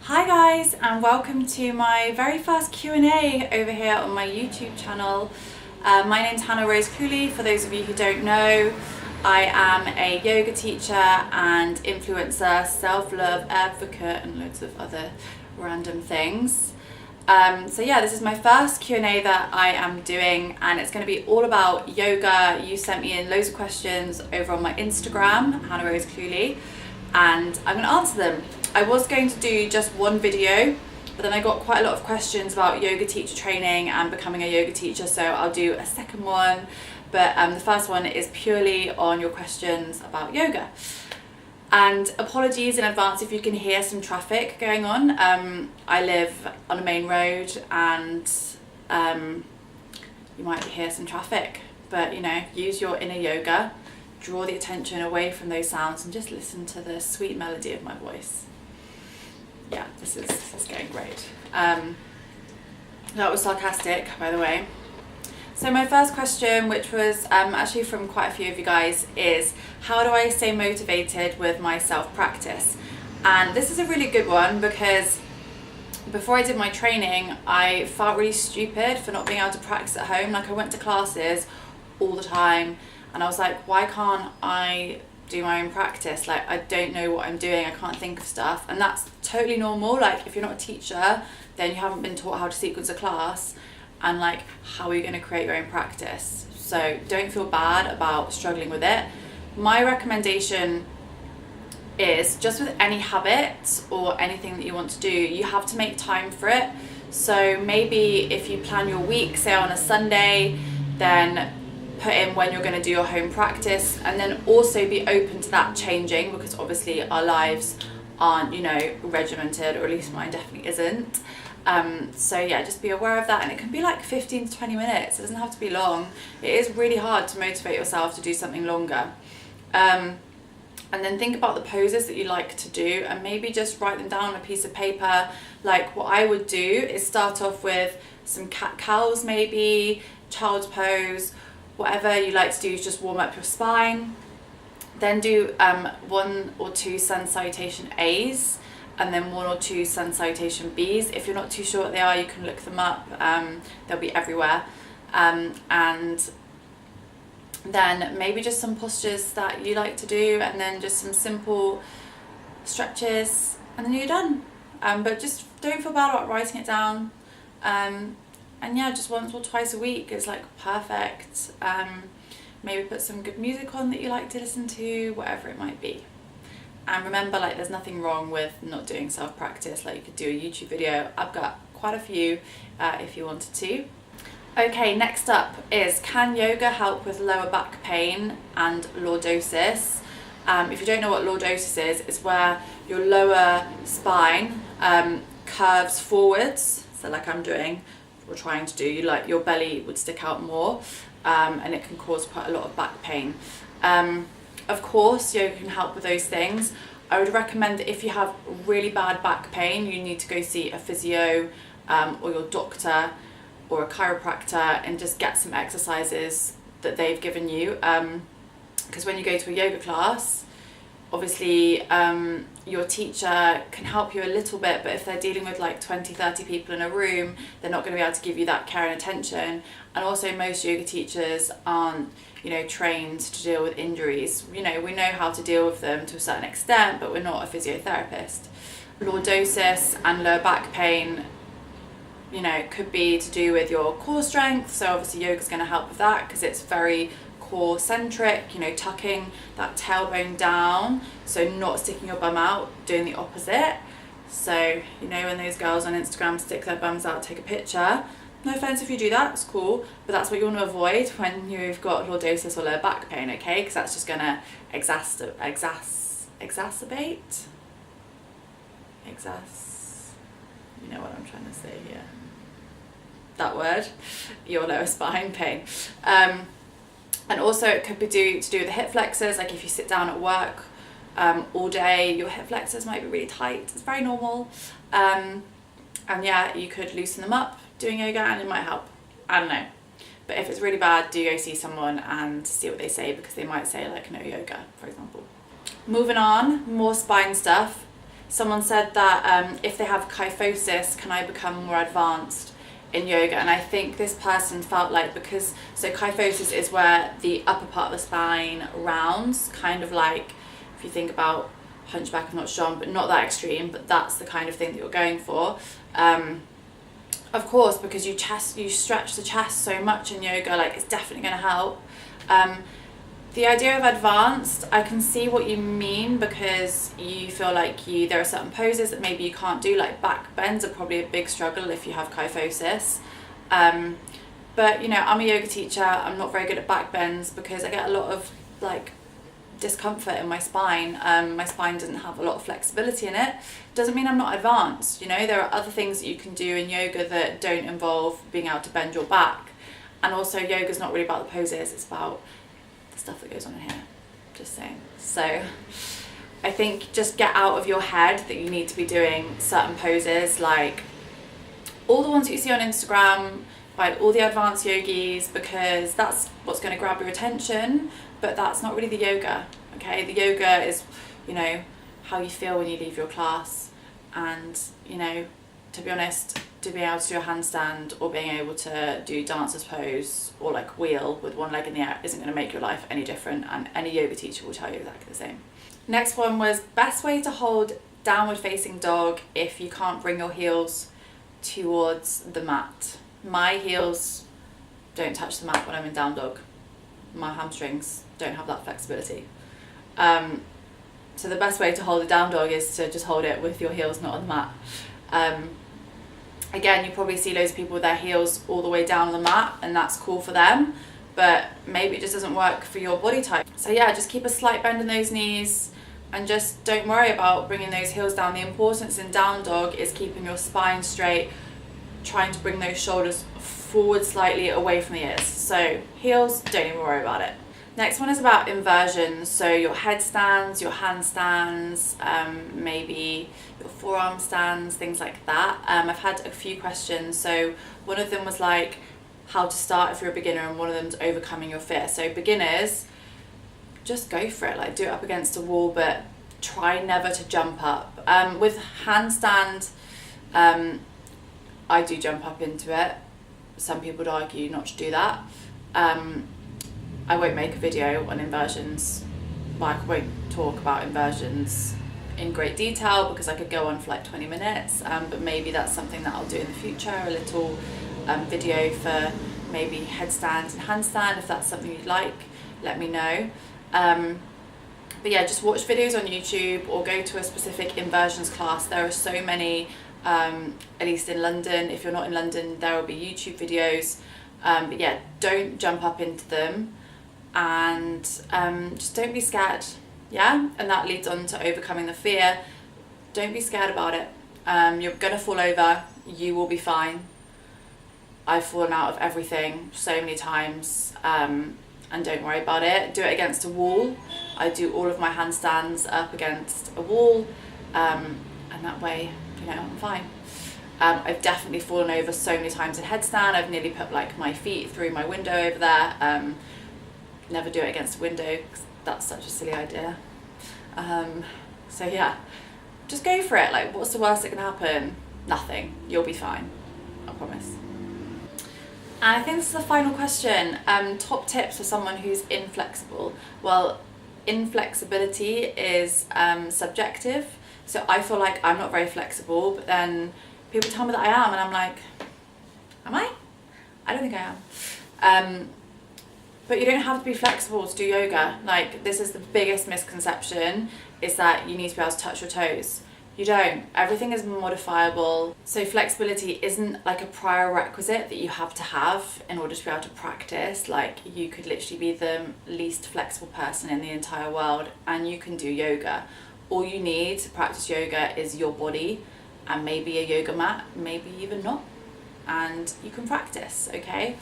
Hi guys, and welcome to my very first Q&A over here on my YouTube channel. My name's Hannah Rose Cooley. For those of you who don't know, I am a yoga teacher and influencer, self-love advocate and loads of other random things. So yeah, this is my first Q&A that I am doing, and it's going to be all about yoga. You sent me in loads of questions over on my Instagram, Hannah Rose Cooley, and I'm going to answer them. I was going to do just one video, but then I got quite a lot of questions about yoga teacher training and becoming a yoga teacher, so I'll do a second one. But the first one is purely on your questions about yoga. And apologies in advance if you can hear some traffic going on. I live on a main road, and you might hear some traffic, but you know, use your inner yoga, draw the attention away from those sounds and just listen to the sweet melody of my voice. Yeah, this is going great. That was sarcastic, by the way. So my first question, which was actually from quite a few of you guys, is how do I stay motivated with my self-practice? And this is a really good one because before I did my training, I felt really stupid for not being able to practice at home. Like, I went to classes all the time and I was like, why can't I do my own practice? Like, I don't know what I'm doing, I can't think of stuff. And that's totally normal. Like, if you're not a teacher, then you haven't been taught how to sequence a class, and like, how are you going to create your own practice? So don't feel bad about struggling with it. My recommendation is, just with any habit or anything that you want to do, you have to make time for it. So maybe if you plan your week, say on a Sunday, then put in when you're going to do your home practice, and then also be open to that changing, because obviously our lives aren't, you know, regimented, or at least mine definitely isn't. So yeah, just be aware of that, and it can be like 15 to 20 minutes. It doesn't have to be long. It is really hard to motivate yourself to do something longer. And then think about the poses that you like to do, and maybe just write them down on a piece of paper. Like, what I would do is start off with some cat-cows, maybe child's pose. Whatever you like to do is just warm up your spine. Then do 1 or 2 sun salutation A's, and then 1 or 2 sun salutation B's. If you're not too sure what they are, you can look them up. They'll be everywhere. And then maybe just some postures that you like to do, and then just some simple stretches, and then you're done. But just don't feel bad about writing it down. And yeah, just once or twice a week is like perfect. Maybe put some good music on that you like to listen to, whatever it might be. And remember, like, there's nothing wrong with not doing self-practice. Like, you could do a YouTube video. I've got quite a few if you wanted to. Okay, next up is, can yoga help with lower back pain and lordosis? If you don't know what lordosis is, it's where your lower spine curves forwards. So like I'm doing, or trying to do, like your belly would stick out more, and it can cause quite a lot of back pain. Of course, yoga can help with those things. I would recommend that if you have really bad back pain, you need to go see a physio or your doctor or a chiropractor, and just get some exercises that they've given you. Because when you go to a yoga class, obviously your teacher can help you a little bit, but if they're dealing with like 20-30 people in a room, they're not going to be able to give you that care and attention. And also, most yoga teachers aren't, you know, trained to deal with injuries. You know, we know how to deal with them to a certain extent, but we're not a physiotherapist. Lordosis and lower back pain, you know, could be to do with your core strength. So obviously yoga's going to help with that, because it's very core centric, you know, tucking that tailbone down, so not sticking your bum out, doing the opposite. So, you know, when those girls on Instagram stick their bums out, take a picture, no offense if you do that, it's cool, but that's what you want to avoid when you've got lordosis or lower back pain, okay? Because that's just going to exacerbate, you know what I'm trying to say here, that word, your lower spine pain. And also it could be to do with the hip flexors. Like, if you sit down at work all day, your hip flexors might be really tight. It's very normal. And yeah, you could loosen them up doing yoga, and it might help. I don't know. But if it's really bad, do go see someone and see what they say, because they might say like no yoga, for example. Moving on, more spine stuff. someone said that if they have kyphosis, can I become more advanced in yoga? And I think this person felt like, because, so kyphosis is where the upper part of the spine rounds, kind of like, if you think about hunchback, I'm not sure, but not that extreme, but that's the kind of thing that you're going for. Of course, because you stretch the chest so much in yoga, like it's definitely going to help. The idea of advanced, I can see what you mean, because you feel like there are certain poses that maybe you can't do, like back bends are probably a big struggle if you have kyphosis. But you know, I'm a yoga teacher, I'm not very good at back bends because I get a lot of like discomfort in my spine. My spine doesn't have a lot of flexibility in it. Doesn't mean I'm not advanced. You know, there are other things that you can do in yoga that don't involve being able to bend your back. And also yoga's not really about the poses, it's about the stuff that goes on in here, just saying. So I think just get out of your head that you need to be doing certain poses, like all the ones that you see on Instagram by all the advanced yogis, because that's what's going to grab your attention, but that's not really the yoga. Okay, the yoga is, you know, how you feel when you leave your class. And you know, to be honest, to be able to do a handstand or being able to do dancer's pose or like wheel with one leg in the air isn't going to make your life any different, and any yoga teacher will tell you exactly the same. Next one was best way to hold downward facing dog if you can't bring your heels towards the mat. My heels don't touch the mat when I'm in down dog. My hamstrings don't have that flexibility. So the best way to hold a down dog is to just hold it with your heels not on the mat. Again, you probably see loads of people with their heels all the way down on the mat, and that's cool for them, but maybe it just doesn't work for your body type. So yeah, just keep a slight bend in those knees and just don't worry about bringing those heels down. The importance in down dog is keeping your spine straight, trying to bring those shoulders forward slightly away from the ears. So heels, don't even worry about it. Next one is about inversions, so your headstands, your handstands, maybe your forearm stands, things like that. I've had a few questions. So one of them was like how to start if you're a beginner, and one of them's overcoming your fear. So beginners, just go for it, like do it up against a wall, but try never to jump up. With handstand, I do jump up into it. Some people would argue not to do that. I won't make a video on inversions, like I won't talk about inversions in great detail because I could go on for like 20 minutes, but maybe that's something that I'll do in the future, a little video for maybe headstand and handstand. If that's something you'd like, let me know. But yeah, just watch videos on YouTube or go to a specific inversions class. There are so many, at least in London. If you're not in London, there will be YouTube videos. But yeah, don't jump up into them, and just don't be scared. Yeah, and that leads on to overcoming the fear. Don't be scared about it. You're gonna fall over, you will be fine. I've fallen out of everything so many times, and don't worry about it. Do it against a wall. I do all of my handstands up against a wall, and that way, you know, I'm fine. I've definitely fallen over so many times in headstand. I've nearly put like my feet through my window over there. Never do it against a window because that's such a silly idea. So yeah, just go for it. Like, what's the worst that can happen? Nothing. You'll be fine. I promise. And I think this is the final question. Top tips for someone who's inflexible. Well, inflexibility is subjective. So I feel like I'm not very flexible, but then people tell me that I am, and I'm like, am I? I don't think I am. But you don't have to be flexible to do yoga. Like, this is the biggest misconception, is that you need to be able to touch your toes. You don't. Everything is modifiable. So flexibility isn't like a prior requisite that you have to have in order to be able to practice. Like, you could literally be the least flexible person in the entire world and you can do yoga. All you need to practice yoga is your body and maybe a yoga mat, maybe even not. And you can practice, okay?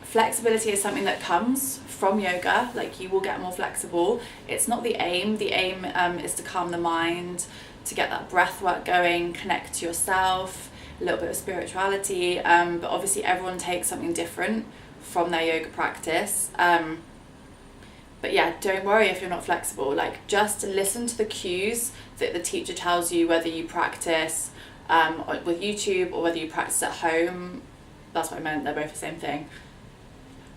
Flexibility is something that comes from yoga. Like, you will get more flexible. It's not the aim. The aim is to calm the mind, to get that breath work going, connect to yourself, a little bit of spirituality. But obviously everyone takes something different from their yoga practice. But yeah, don't worry if you're not flexible. Like, just listen to the cues that the teacher tells you, whether you practice with YouTube or whether you practice at home. That's what I meant, they're both the same thing.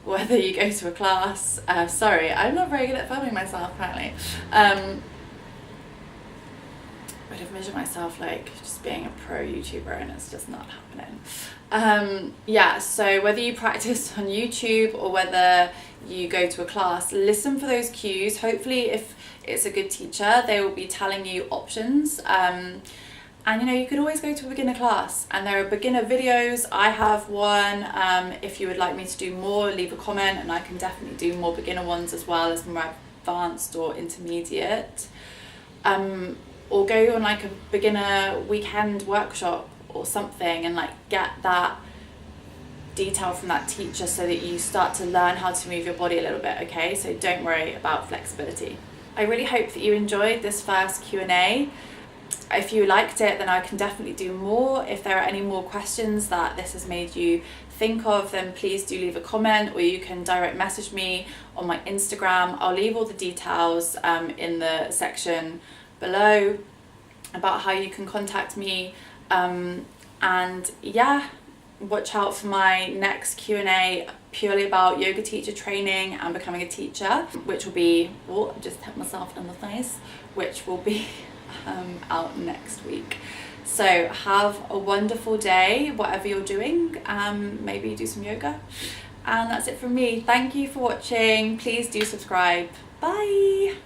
Whether you go to a class, sorry, I'm not very good at filming myself apparently. I'd have measured myself like just being a pro YouTuber, and it's just not happening. Yeah, so whether you practice on YouTube or whether you go to a class, listen for those cues. Hopefully if it's a good teacher, they will be telling you options. And you know, you could always go to a beginner class, and there are beginner videos. I have one. If you would like me to do more, leave a comment and I can definitely do more beginner ones as well as more advanced or intermediate. Or go on like a beginner weekend workshop or something and like get that detail from that teacher so that you start to learn how to move your body a little bit, okay? So don't worry about flexibility. I really hope that you enjoyed this first Q&A. If you liked it, then I can definitely do more. If there are any more questions that this has made you think of, then please do leave a comment, or you can direct message me on my Instagram. I'll leave all the details in the section below about how you can contact me, and yeah, watch out for my next Q&A purely about yoga teacher training and becoming a teacher, which will be, oh, I just hit myself in the face, which will be out next week. So have a wonderful day, whatever you're doing. Maybe do some yoga, and that's it from me. Thank you for watching. Please do subscribe. Bye.